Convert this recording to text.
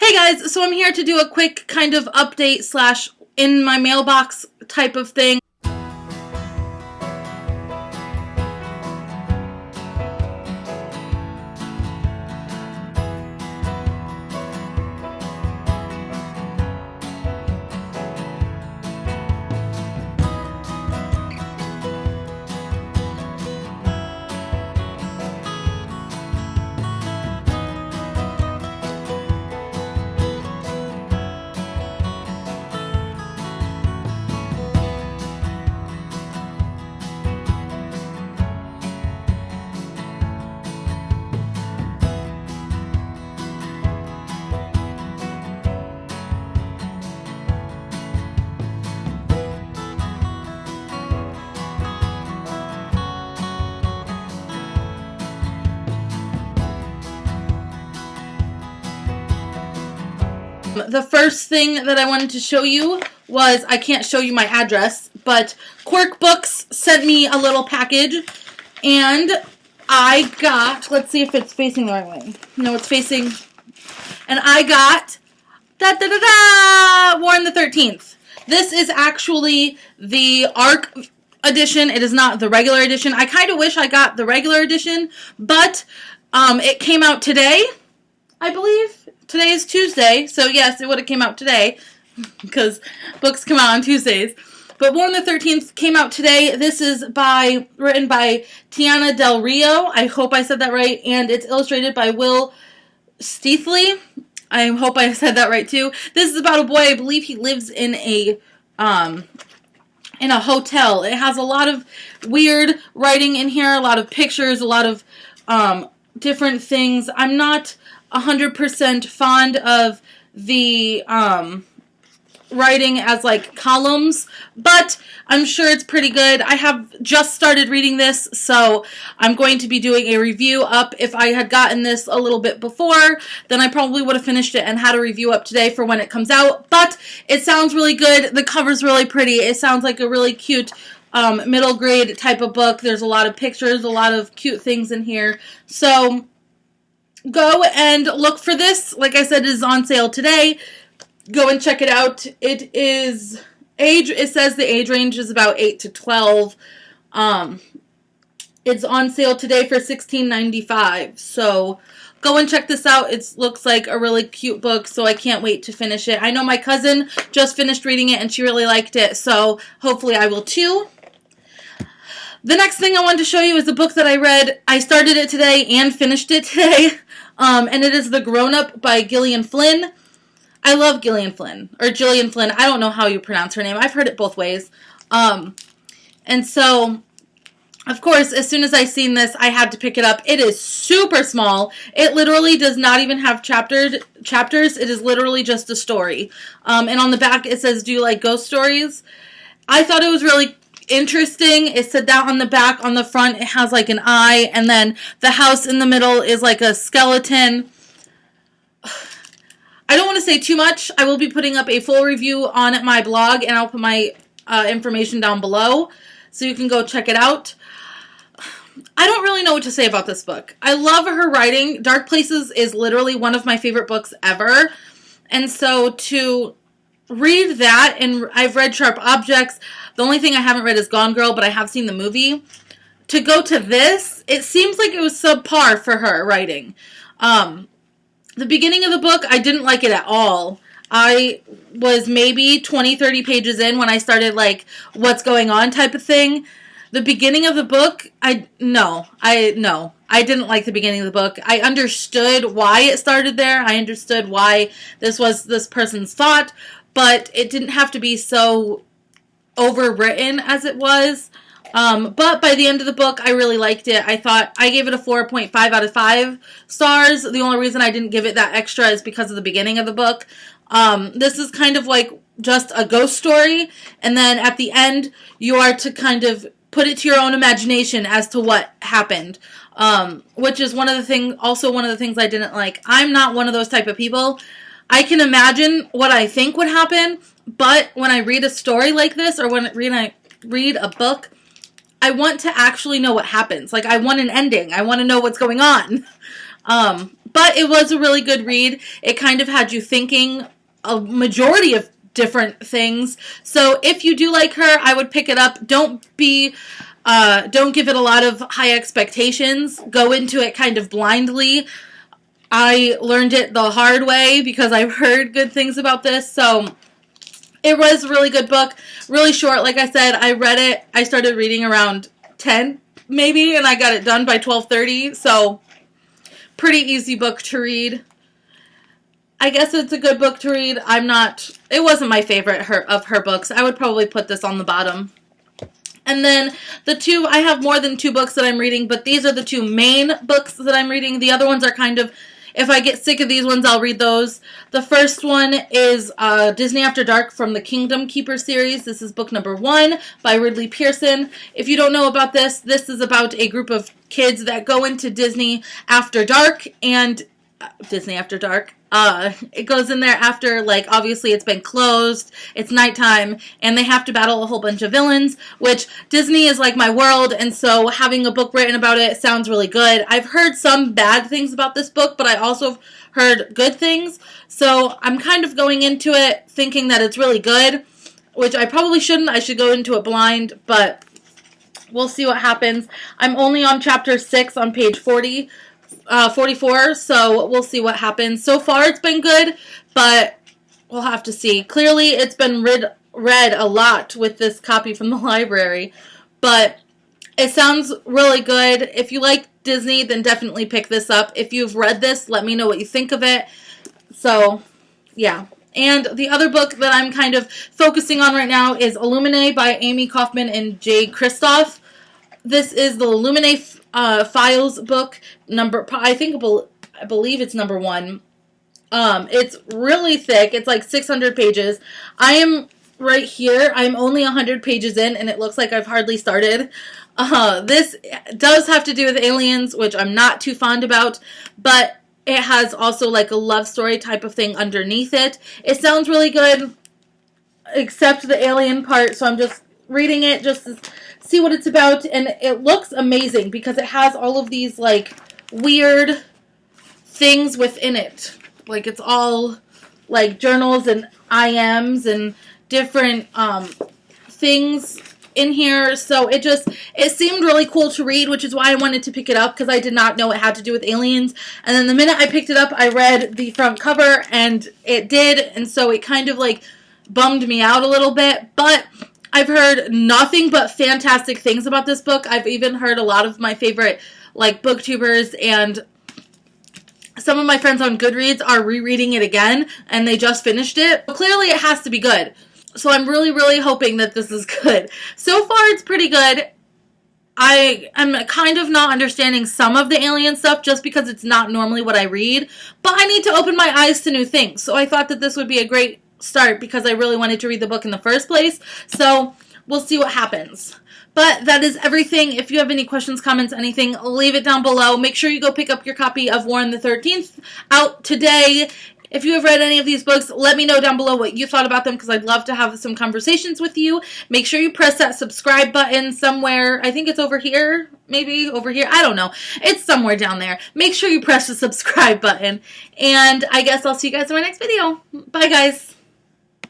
Hey guys, so I'm here to do a quick kind of update slash in my mailbox type of thing. The first thing that I wanted to show you was, I can't show you my address, but Quirk Books sent me a little package, and I got, let's see if it's facing the right way. No, it's facing, and I got, Warren the 13th. This is actually the ARC edition. It is not the regular edition. I kind of wish I got the regular edition, but it came out today, I believe. Today is Tuesday, so yes, it would have came out today, because books come out on Tuesdays. But Warren the 13th came out today. This is written by Tiana Del Rio. I hope I said that right. And it's illustrated by Will Steathley. I hope I said that right too. This is about a boy. I believe he lives in a hotel. It has a lot of weird writing in here, a lot of pictures, a lot of different things. I'm not 100% fond of the writing as like columns, but I'm sure it's pretty good. I have just started reading this, so I'm going to be doing a review up. If I had gotten this a little bit before, then I probably would have finished it and had a review up today for when it comes out, but it sounds really good. The cover's really pretty. It sounds like a really cute middle grade type of book. There's a lot of pictures, a lot of cute things in here, so go and look for this. Like I said, it is on sale today. Go and check it out. It says the age range is about 8 to 12. It's on sale today for $16.95. So go and check this out. It looks like a really cute book, so I can't wait to finish it. I know my cousin just finished reading it and she really liked it, so hopefully I will too. The next thing I wanted to show you is a book that I read. I started it today and finished it today. And it is The Grown Up by Gillian Flynn. I love Gillian Flynn, or Gillian Flynn. I don't know how you pronounce her name. I've heard it both ways. And so, of course, as soon as I seen this, I had to pick it up. It is super small. It literally does not even have chapters. It is literally just a story. And on the back, it says, "Do you like ghost stories?" I thought it was really interesting. It said that on the back. On the front, it has like an eye, and then the house in the middle is like a skeleton. I don't want to say too much. I will be putting up a full review on my blog, and I'll put my information down below, so you can go check it out. I don't really know what to say about this book. I love her writing. Dark Places is literally one of my favorite books ever, and so to read that, and I've read Sharp Objects. The only thing I haven't read is Gone Girl, but I have seen the movie. To go to this, it seems like it was subpar for her writing. The beginning of the book, I didn't like it at all. I was maybe 20, 30 pages in when I started, like, what's going on type of thing. The beginning of the book, I didn't like the beginning of the book. I understood why it started there. I understood why this was this person's thought, but it didn't have to be so overwritten as it was. But by the end of the book, I really liked it. I gave it a 4.5 out of 5 stars. The only reason I didn't give it that extra is because of the beginning of the book. This is kind of like just a ghost story, and then at the end, you are to kind of put it to your own imagination as to what happened. Which is one of the things I didn't like. I'm not one of those type of people. I can imagine what I think would happen, but when I read a story like this, or when I read a book, I want to actually know what happens. Like, I want an ending. I want to know what's going on. But it was a really good read. It kind of had you thinking a majority of different things. So if you do like her, I would pick it up. Don't give it a lot of high expectations. Go into it kind of blindly. I learned it the hard way because I've heard good things about this. So it was a really good book. Really short. Like I said, I read it. I started reading around 10 maybe, and I got it done by 12:30. So pretty easy book to read. I guess it's a good book to read. It wasn't my favorite of her books. I would probably put this on the bottom. And then I have more than 2 books that I'm reading, but these are the 2 main books that I'm reading. The other ones are kind of, if I get sick of these ones, I'll read those. The first one is Disney After Dark from the Kingdom Keeper series. This is book number 1 by Ridley Pearson. If you don't know about this is about a group of kids that go into Disney After Dark, and Disney After Dark. It goes in there after, like, obviously it's been closed, it's nighttime, and they have to battle a whole bunch of villains, which Disney is like my world, and so having a book written about it sounds really good. I've heard some bad things about this book, but I also heard good things, so I'm kind of going into it thinking that it's really good, which I probably shouldn't. I should go into it blind, but we'll see what happens. I'm only on chapter 6 on page 44, so we'll see what happens. So far it's been good, but we'll have to see. Clearly it's been read a lot with this copy from the library, but it sounds really good. If you like Disney, then definitely pick this up. If you've read this, let me know what you think of it. So, yeah. And the other book that I'm kind of focusing on right now is Illuminae by Amy Kaufman and Jay Kristoff. This is the Illuminae Files book, I believe it's number 1. It's really thick. It's like 600 pages. I am right here. I'm only 100 pages in, and it looks like I've hardly started. This does have to do with aliens, which I'm not too fond about, but it has also like a love story type of thing underneath it. It sounds really good, except the alien part, so I'm just reading it just to see what it's about, and it looks amazing because it has all of these like weird things within it. Like it's all like journals and IMs and different things in here. So it seemed really cool to read, which is why I wanted to pick it up, because I did not know it had to do with aliens. And then the minute I picked it up, I read the front cover and it did, and so it kind of like bummed me out a little bit, but I've heard nothing but fantastic things about this book. I've even heard a lot of my favorite like booktubers and some of my friends on Goodreads are rereading it again, and they just finished it. Clearly it has to be good. So I'm really, really hoping that this is good. So far it's pretty good. I am kind of not understanding some of the alien stuff just because it's not normally what I read, but I need to open my eyes to new things. So I thought that this would be a great start because I really wanted to read the book in the first place. So we'll see what happens. But that is everything. If you have any questions, comments, anything, leave it down below. Make sure you go pick up your copy of Warren the 13th out today. If you have read any of these books, let me know down below what you thought about them, because I'd love to have some conversations with you. Make sure you press that subscribe button somewhere. I think it's over here. Maybe over here. I don't know. It's somewhere down there. Make sure you press the subscribe button. And I guess I'll see you guys in my next video. Bye, guys.